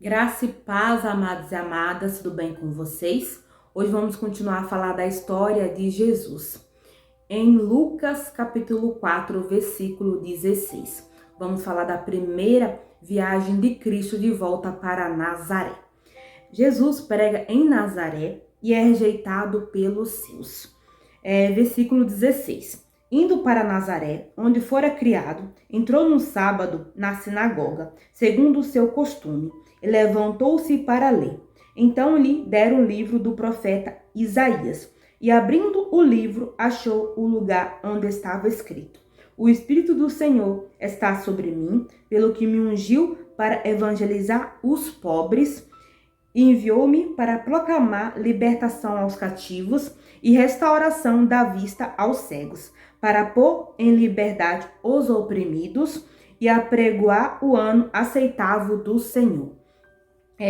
Graça e paz, amados e amadas, tudo bem com vocês? Hoje vamos continuar a falar da história de Jesus. Em Lucas capítulo 4, versículo 16. Vamos falar da primeira viagem de Cristo de volta para Nazaré. Jesus prega em Nazaré e é rejeitado pelos seus. Versículo 16. Indo para Nazaré, onde fora criado, entrou no sábado na sinagoga, segundo o seu costume, e levantou-se para ler. Então lhe deram o livro do profeta Isaías, e abrindo o livro, achou o lugar onde estava escrito: O Espírito do Senhor está sobre mim, pelo que me ungiu para evangelizar os pobres, e enviou-me para proclamar libertação aos cativos e restauração da vista aos cegos, para pôr em liberdade os oprimidos e apregoar o ano aceitável do Senhor.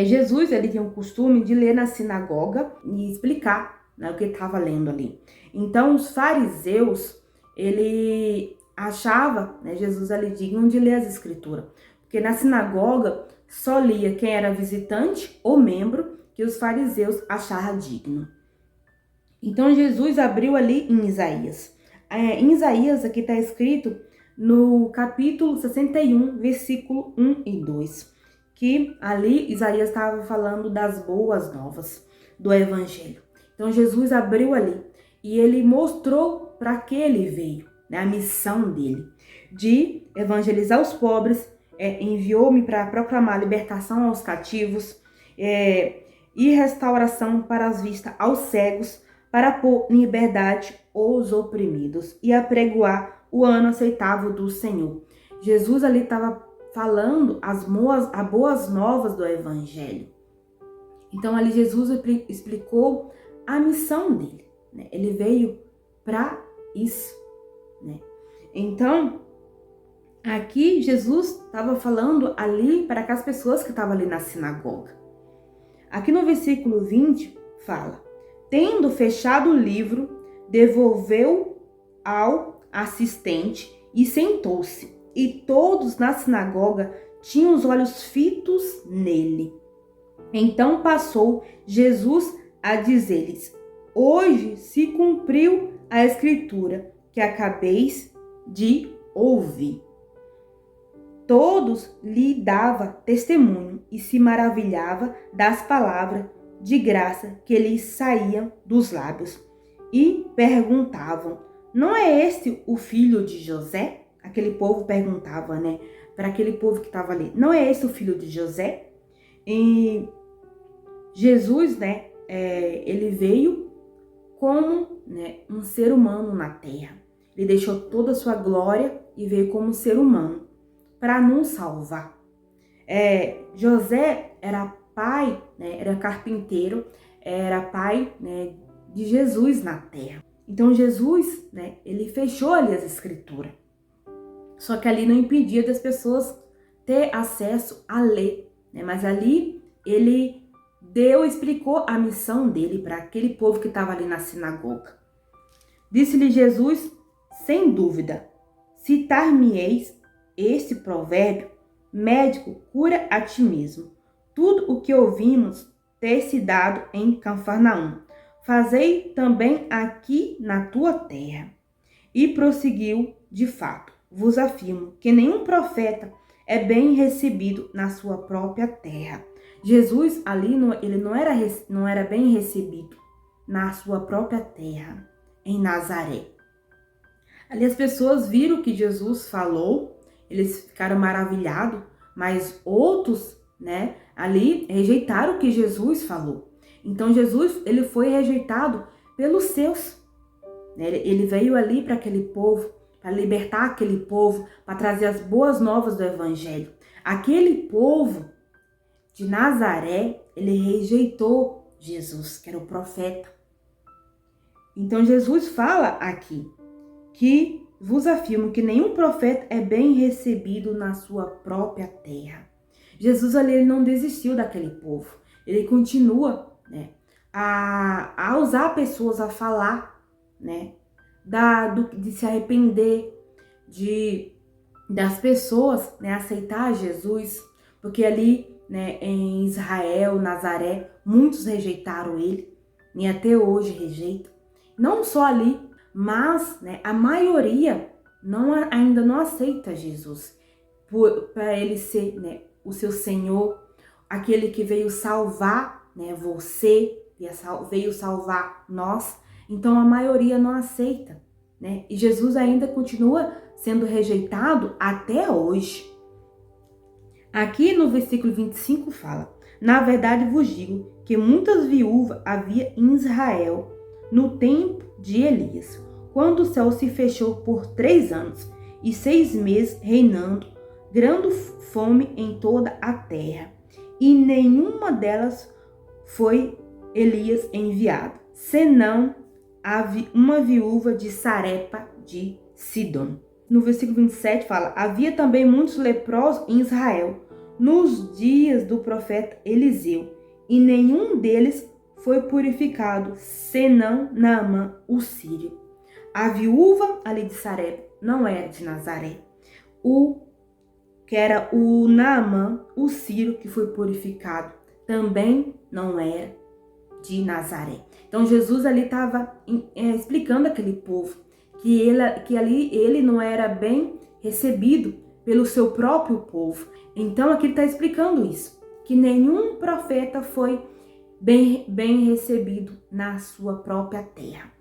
Jesus ele tinha o costume de ler na sinagoga e explicar, né, o que estava lendo ali. Então os fariseus, ele achava, né, Jesus ali digno de ler as escrituras, porque na sinagoga só lia quem era visitante ou membro que os fariseus achavam digno. Então Jesus abriu ali em Isaías. Em Isaías aqui está escrito no capítulo 61, versículo 1 e 2, que ali Isaías estava falando das boas novas do evangelho. Então Jesus abriu ali e ele mostrou para que ele veio, né, a missão dele de evangelizar os pobres, enviou-me para proclamar libertação aos cativos e restauração para as vistas aos cegos, para pôr em liberdade os oprimidos e apregoar o ano aceitável do Senhor. Jesus ali estava falando as boas novas do evangelho. Então ali Jesus explicou a missão dele, né? Ele veio para isso, né? Então aqui Jesus estava falando ali para aquelas pessoas que estavam ali na sinagoga. Aqui no versículo 20 fala: tendo fechado o livro, devolveu ao assistente e sentou-se. E todos na sinagoga tinham os olhos fitos nele. Então passou Jesus a dizer-lhes: hoje se cumpriu a escritura que acabeis de ouvir. Todos lhe dava testemunho e se maravilhava das palavras de graça que lhes saíam dos lábios. E perguntavam: não é este o filho de José? Aquele povo perguntava, né? Para aquele povo que estava ali: não é este o filho de José? E Jesus, né? Ele veio como, né, um ser humano na terra. Ele deixou toda a sua glória e veio como ser humano para nos salvar. José era pai, né, era carpinteiro, era pai, né, de Jesus na terra. Então Jesus, né, ele fechou ali as escrituras. Só que ali não impedia das pessoas ter acesso a ler, né? Mas ali ele explicou a missão dele para aquele povo que estava ali na sinagoga. Disse-lhe Jesus: sem dúvida, citar-me-eis este provérbio: médico, cura a ti mesmo. Tudo o que ouvimos ter se dado em Cafarnaum, fazei também aqui na tua terra. E prosseguiu: de fato, vos afirmo que nenhum profeta é bem recebido na sua própria terra. Jesus ali ele não era bem recebido na sua própria terra, em Nazaré. Ali as pessoas viram o que Jesus falou, eles ficaram maravilhados, mas outros, né, ali rejeitaram o que Jesus falou. Então Jesus, ele foi rejeitado pelos seus. Ele veio ali para aquele povo, para libertar aquele povo, para trazer as boas novas do evangelho. Aquele povo de Nazaré, ele rejeitou Jesus, que era o profeta. Então Jesus fala aqui que vos afirmo que nenhum profeta é bem recebido na sua própria terra. Jesus ali, ele não desistiu daquele povo. Ele continua, né, a usar pessoas a falar, né, de se arrepender, das pessoas, né, aceitar Jesus, porque ali né, em Israel, Nazaré, muitos rejeitaram ele, e até hoje rejeitam. Não só ali, mas, né, a maioria ainda não aceita Jesus para ele ser, né, o seu Senhor, aquele que veio salvar, né, você, veio salvar nós. Então a maioria não aceita, né? E Jesus ainda continua sendo rejeitado até hoje. Aqui no versículo 25 fala: na verdade vos digo que muitas viúvas havia em Israel no tempo de Elias, quando o céu se fechou por 3 anos e 6 meses, reinando grande fome em toda a terra, e nenhuma delas foi Elias enviado, senão uma viúva de Sarepa de Sidom. No versículo 27 fala: havia também muitos leprosos em Israel nos dias do profeta Eliseu, e nenhum deles foi purificado, senão Naamã, o sírio. A viúva ali de Sarepa não era de Nazaré. Que era o Naamã, o sírio, que foi purificado, também não era de Nazaré. Então Jesus ali estava explicando aquele povo que ali ele não era bem recebido pelo seu próprio povo. Então aqui ele está explicando isso, que nenhum profeta foi bem recebido na sua própria terra.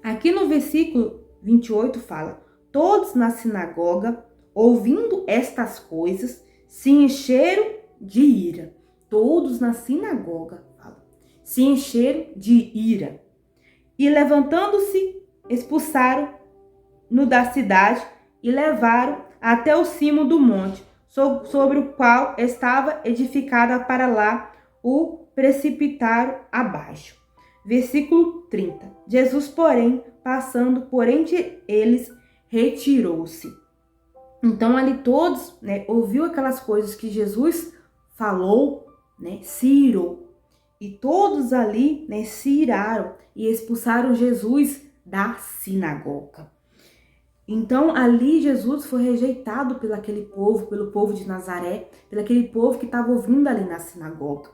Aqui no versículo 28 fala: todos na sinagoga, ouvindo estas coisas, se encheram de ira. Todos na sinagoga, se encheram de ira. E levantando-se, expulsaram-no da cidade e levaram até o cimo do monte, sobre o qual estava edificada, para lá o precipitaram abaixo. Versículo 30. Jesus, porém, passando por entre eles, retirou-se. Então ali todos, né, ouviu aquelas coisas que Jesus falou, né, se irou. E todos ali, né, se iraram e expulsaram Jesus da sinagoga. Então ali Jesus foi rejeitado pelo povo de Nazaré, pelo aquele povo que estava ouvindo ali na sinagoga.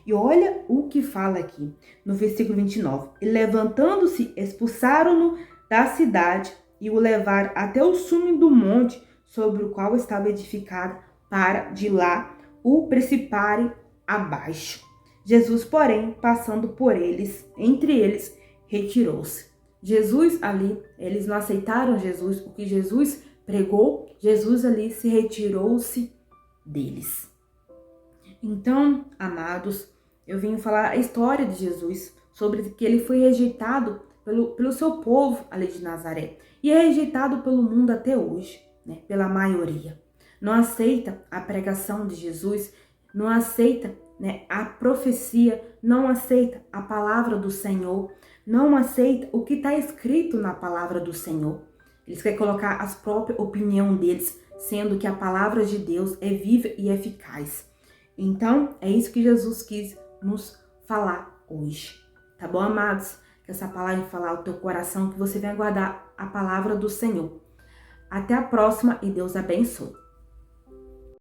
E olha o que fala aqui no versículo 29. E levantando-se, expulsaram-no da cidade e o levaram até o cume do monte sobre o qual estava edificado, para de lá o precipitarem abaixo. Jesus, porém, passando por eles, entre eles, retirou-se. Jesus ali, eles não aceitaram Jesus, o que Jesus pregou, Jesus ali se retirou-se deles. Então, amados, eu vim falar a história de Jesus, sobre que ele foi rejeitado pelo seu povo ali de Nazaré, e é rejeitado pelo mundo até hoje, né, pela maioria. Não aceita a pregação de Jesus, não aceita, né, a profecia, não aceita a palavra do Senhor, não aceita o que está escrito na palavra do Senhor. Eles querem colocar a própria opinião deles, sendo que a palavra de Deus é viva e eficaz. Então, é isso que Jesus quis nos falar hoje. Tá bom, amados? Que essa palavra falar ao teu coração, que você venha guardar a palavra do Senhor. Até a próxima e Deus abençoe.